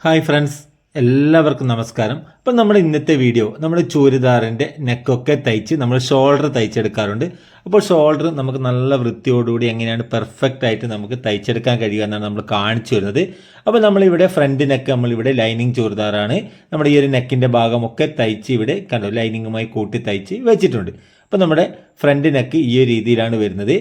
Hi friends, എല്ലാവർക്കും നമസ്കാരം. അപ്പം നമ്മുടെ ഇന്നത്തെ വീഡിയോ നമ്മുടെ ചൂരിദാറിൻ്റെ നെക്കൊക്കെ തയ്ച്ച് നമ്മൾ ഷോൾഡർ തയ്ച്ചെടുക്കാറുണ്ട്. അപ്പോൾ ഷോൾഡർ നമുക്ക് നല്ല വൃത്തിയോടുകൂടി എങ്ങനെയാണ് പെർഫെക്റ്റ് ആയിട്ട് നമുക്ക് തയ്ച്ചെടുക്കാൻ കഴിയുക എന്നാണ് നമ്മൾ കാണിച്ചു വരുന്നത്. അപ്പോൾ നമ്മളിവിടെ ഫ്രണ്ട് നെക്ക് നമ്മളിവിടെ ലൈനിങ് ചൂരിദാറാണ്. നമ്മുടെ ഈ ഒരു നെക്കിൻ്റെ ഭാഗമൊക്കെ തയ്ച്ച് ഇവിടെ കണ്ടോ ലൈനിങ്ങുമായി കൂട്ടി തയ്ച്ച് വെച്ചിട്ടുണ്ട്. അപ്പോൾ നമ്മുടെ ഫ്രണ്ട് നെക്ക് ഈ ഒരു രീതിയിലാണ് വരുന്നത്.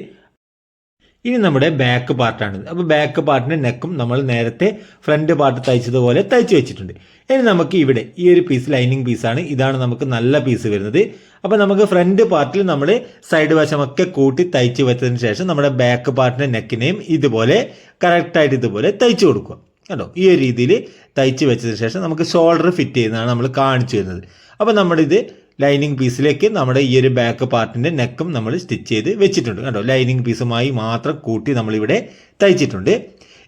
ഇനി നമ്മുടെ ബാക്ക് പാർട്ടാണ്. അപ്പോൾ ബാക്ക് പാർട്ടിൻ്റെ നെക്കും നമ്മൾ നേരത്തെ ഫ്രണ്ട് പാർട്ട് തയ്ച്ചതുപോലെ തയ്ച്ച് വെച്ചിട്ടുണ്ട്. ഇനി നമുക്ക് ഇവിടെ ഈ ഒരു പീസ് ലൈനിങ് പീസാണ്, ഇതാണ് നമുക്ക് നല്ല പീസ് വരുന്നത്. അപ്പോൾ നമുക്ക് ഫ്രണ്ട് പാർട്ടിൽ നമ്മൾ സൈഡ് വശമൊക്കെ കൂട്ടി തയ്ച്ച് വെച്ചതിന് ശേഷം നമ്മുടെ ബാക്ക് പാർട്ടിൻ്റെ നെക്കിനെയും ഇതുപോലെ കറക്റ്റായിട്ട് ഇതുപോലെ തയ്ച്ച് കൊടുക്കുക. കേട്ടോ, ഈ ഒരു രീതിയിൽ തയ്ച്ച് വെച്ചതിന് ശേഷം നമുക്ക് ഷോൾഡർ ഫിറ്റ് ചെയ്യുന്നതാണ് നമ്മൾ കാണിച്ചു വരുന്നത്. അപ്പോൾ നമ്മളിത് ലൈനിങ് പീസിലേക്ക് നമ്മുടെ ഈ ഒരു ബാക്ക് പാർട്ടിൻ്റെ നെക്കും നമ്മൾ സ്റ്റിച്ച് ചെയ്ത് വെച്ചിട്ടുണ്ട്. കണ്ടോ, ലൈനിങ് പീസുമായി മാത്രം കൂട്ടി നമ്മളിവിടെ തയ്ച്ചിട്ടുണ്ട്.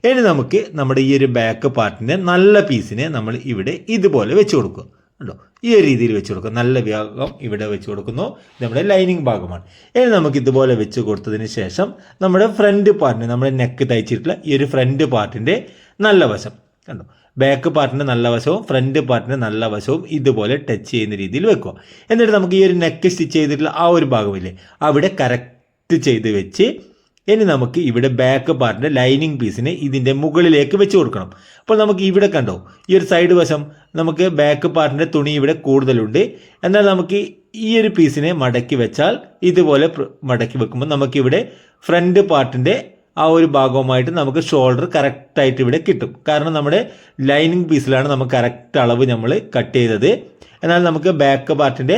ഇനി നമുക്ക് നമ്മുടെ ഈ ഒരു ബാക്ക് പാർട്ടിൻ്റെ നല്ല പീസിനെ നമ്മൾ ഇവിടെ ഇതുപോലെ വെച്ച് കൊടുക്കുക. കണ്ടോ, ഈ ഒരു രീതിയിൽ വെച്ച് കൊടുക്കുക. നല്ല ഭാഗം ഇവിടെ വെച്ച് കൊടുക്കുന്നു, നമ്മുടെ ലൈനിങ് ഭാഗമാണ്. ഇനി നമുക്ക് ഇതുപോലെ വെച്ച് കൊടുത്തതിന് ശേഷം നമ്മുടെ ഫ്രണ്ട് പാർട്ടിന് നമ്മുടെ നെക്ക് തയ്ച്ചിട്ടുള്ള ഈ ഒരു ഫ്രണ്ട് പാർട്ടിൻ്റെ നല്ല വശം കണ്ടോ, ബാക്ക് പാർട്ടിൻ്റെ നല്ല വശവും ഫ്രണ്ട് പാർട്ടിൻ്റെ നല്ല വശവും ഇതുപോലെ ടച്ച് ചെയ്യുന്ന രീതിയിൽ വെക്കുക. എന്നിട്ട് നമുക്ക് ഈ ഒരു നെക്ക് സ്റ്റിച്ച് ചെയ്തിട്ടുള്ള ആ ഒരു ഭാഗമില്ലേ, അവിടെ കറക്റ്റ് ചെയ്ത് വെച്ച് ഇനി നമുക്ക് ഇവിടെ ബാക്ക് പാർട്ടിൻ്റെ ലൈനിങ് പീസിനെ ഇതിൻ്റെ മുകളിലേക്ക് വെച്ച് കൊടുക്കണം. അപ്പോൾ നമുക്ക് ഇവിടെ കണ്ടോ, ഈ ഒരു സൈഡ് വശം നമുക്ക് ബാക്ക് പാർട്ടിൻ്റെ തുണി ഇവിടെ കൂടുതലുണ്ട്. എന്നാൽ നമുക്ക് ഈ ഒരു പീസിനെ മടക്കി വെച്ചാൽ ഇതുപോലെ മടക്കി വെക്കുമ്പോൾ നമുക്കിവിടെ ഫ്രണ്ട് പാർട്ടിൻ്റെ ആ ഒരു ഭാഗവുമായിട്ട് നമുക്ക് ഷോൾഡർ കറക്റ്റായിട്ട് ഇവിടെ കിട്ടും. കാരണം നമ്മുടെ ലൈനിങ് പീസിലാണ് നമുക്ക് കറക്റ്റ് അളവ് നമ്മൾ കട്ട് ചെയ്തത്. എന്നാൽ നമുക്ക് ബാക്ക് പാർട്ടിൻ്റെ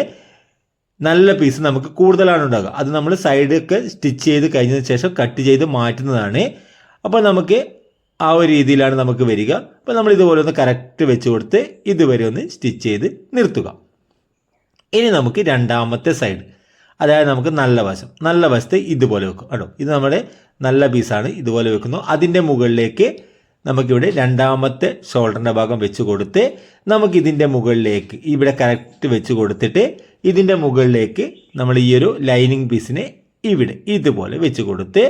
നല്ല പീസ് നമുക്ക് കൂടുതലാണ് ഉണ്ടാകുക. അത് നമ്മൾ സൈഡൊക്കെ സ്റ്റിച്ച് ചെയ്ത് കഴിഞ്ഞതിന് ശേഷം കട്ട് ചെയ്ത് മാറ്റുന്നതാണ്. അപ്പോൾ നമുക്ക് ആ ഒരു രീതിയിലാണ് നമുക്ക് വരിക. അപ്പോൾ നമ്മൾ ഇതുപോലെ ഒന്ന് കറക്റ്റ് വെച്ച് കൊടുത്ത് ഇതുവരെ ഒന്ന് സ്റ്റിച്ച് ചെയ്ത് നിർത്തുക. ഇനി നമുക്ക് രണ്ടാമത്തെ സൈഡ്, അതായത് നമുക്ക് നല്ല വശത്ത് ഇതുപോലെ വെക്കും. കേട്ടോ, ഇത് നമ്മുടെ നല്ല പീസാണ്, ഇതുപോലെ വെക്കുന്നു. അതിൻ്റെ മുകളിലേക്ക് നമുക്കിവിടെ രണ്ടാമത്തെ ഷോൾഡറിൻ്റെ ഭാഗം വെച്ച് കൊടുത്ത് നമുക്കിതിൻ്റെ മുകളിലേക്ക് ഇവിടെ കറക്റ്റ് വെച്ച് കൊടുത്തിട്ട് ഇതിൻ്റെ മുകളിലേക്ക് നമ്മൾ ഈ ഒരു ലൈനിങ് പീസിനെ ഇവിടെ ഇതുപോലെ വെച്ച് കൊടുത്ത്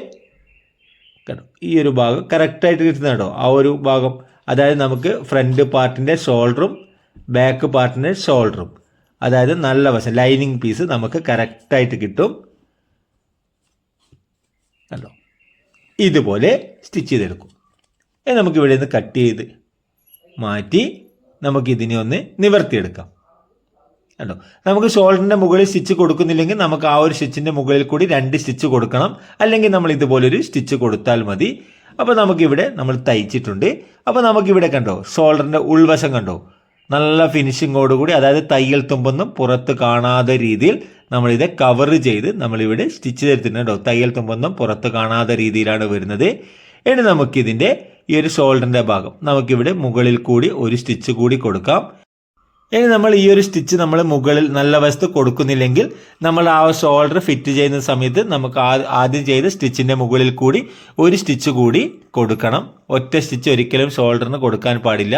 കേട്ടോ, ഈ ഒരു ഭാഗം കറക്റ്റായിട്ട് കിട്ടുന്ന കേട്ടോ, ആ ഒരു ഭാഗം. അതായത് നമുക്ക് ഫ്രണ്ട് പാർട്ടിൻ്റെ ഷോൾഡറും ബാക്ക് പാർട്ടിൻ്റെ ഷോൾഡറും, അതായത് നല്ല വശം ലൈനിങ് പീസ് നമുക്ക് കറക്റ്റായിട്ട് കിട്ടും. കണ്ടോ, ഇതുപോലെ സ്റ്റിച്ച് ചെയ്തെടുക്കും. നമുക്ക് ഇവിടെ നിന്ന് കട്ട് ചെയ്ത് മാറ്റി നമുക്കിതിനെ ഒന്ന് നിവർത്തിയെടുക്കാം. കണ്ടോ, നമുക്ക് ഷോൾഡറിൻ്റെ മുകളിൽ സ്റ്റിച്ച് കൊടുക്കുന്നില്ലെങ്കിൽ നമുക്ക് ആ ഒരു സ്റ്റിച്ചിൻ്റെ മുകളിൽ കൂടി 2 സ്റ്റിച്ച് കൊടുക്കണം, അല്ലെങ്കിൽ നമ്മൾ ഇതുപോലൊരു സ്റ്റിച്ച് കൊടുത്താൽ മതി. അപ്പോൾ നമുക്കിവിടെ നമ്മൾ തയ്ച്ചിട്ടുണ്ട്. അപ്പോൾ നമുക്കിവിടെ കണ്ടോ, ഷോൾഡറിൻ്റെ ഉൾവശം കണ്ടോ, നല്ല ഫിനിഷിങ്ങോടുകൂടി, അതായത് തയ്യൽ തുമ്പൊന്നും പുറത്ത് കാണാത്ത രീതിയിൽ നമ്മളിത് കവർ ചെയ്ത് നമ്മളിവിടെ സ്റ്റിച്ച് ചെയ്തിട്ടുണ്ട്. കേട്ടോ, തയ്യൽ തുമ്പൊന്നും പുറത്ത് കാണാത്ത രീതിയിലാണ് വരുന്നത്. ഇനി നമുക്കിതിൻ്റെ ഈ ഒരു ഷോൾഡറിൻ്റെ ഭാഗം നമുക്കിവിടെ മുകളിൽ കൂടി ഒരു സ്റ്റിച്ച് കൂടി കൊടുക്കാം. ഇനി നമ്മൾ ഈ ഒരു സ്റ്റിച്ച് നമ്മൾ മുകളിൽ നല്ല വശത്ത് കൊടുക്കുന്നില്ലെങ്കിൽ നമ്മൾ ആ ഷോൾഡർ ഫിറ്റ് ചെയ്യുന്ന സമയത്ത് നമുക്ക് ആദ്യം ചെയ്ത സ്റ്റിച്ചിൻ്റെ മുകളിൽ കൂടി ഒരു സ്റ്റിച്ച് കൂടി കൊടുക്കണം. ഒറ്റ സ്റ്റിച്ച് ഒരിക്കലും ഷോൾഡറിന് കൊടുക്കാൻ പാടില്ല.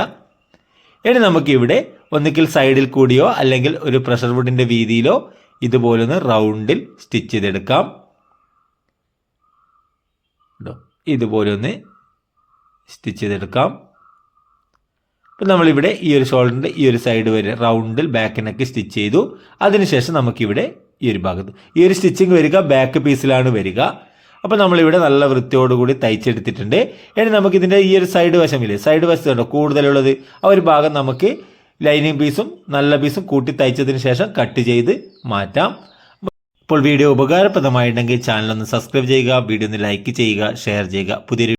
ഇനി നമുക്കിവിടെ ഒന്നുകിൽ സൈഡിൽ കൂടിയോ അല്ലെങ്കിൽ ഒരു പ്രഷർ വുഡിൻ്റെ വീതിയിലോ ഇതുപോലൊന്ന് റൗണ്ടിൽ സ്റ്റിച്ച് ചെയ്തെടുക്കാം. ഇതുപോലെ ഒന്ന് സ്റ്റിച്ച് ചെയ്തെടുക്കാം. അപ്പം നമ്മളിവിടെ ഈ ഒരു ഷോൾഡറിൻ്റെ ഈ ഒരു സൈഡ് വരെ റൗണ്ടിൽ ബാക്ക് നെക്ക് സ്റ്റിച്ച് ചെയ്തു. അതിനുശേഷം നമുക്കിവിടെ ഈ ഒരു ഭാഗത്ത് ഈ ഒരു സ്റ്റിച്ചിങ് വരിക ബാക്ക് പീസിലാണ് വരിക. അപ്പോൾ നമ്മളിവിടെ നല്ല വൃത്തിയോടുകൂടി തയ്ച്ചെടുത്തിട്ടുണ്ട്. ഇനി നമുക്കിതിൻ്റെ ഈ ഒരു സൈഡ് വശമില്ലേ, സൈഡ് വശത്തുണ്ടോ കൂടുതലുള്ളത്, ആ ഒരു ഭാഗം നമുക്ക് ലൈനിങ് പീസും നല്ല പീസും കൂട്ടി തയ്ച്ചതിന് ശേഷം കട്ട് ചെയ്ത് മാറ്റാം. അപ്പോൾ വീഡിയോ ഉപകാരപ്രദമായിട്ടുണ്ടെങ്കിൽ ചാനൽ ഒന്ന് സബ്സ്ക്രൈബ് ചെയ്യുക, വീഡിയോ ഒന്ന് ലൈക്ക് ചെയ്യുക, ഷെയർ ചെയ്യുക. പുതിയൊരു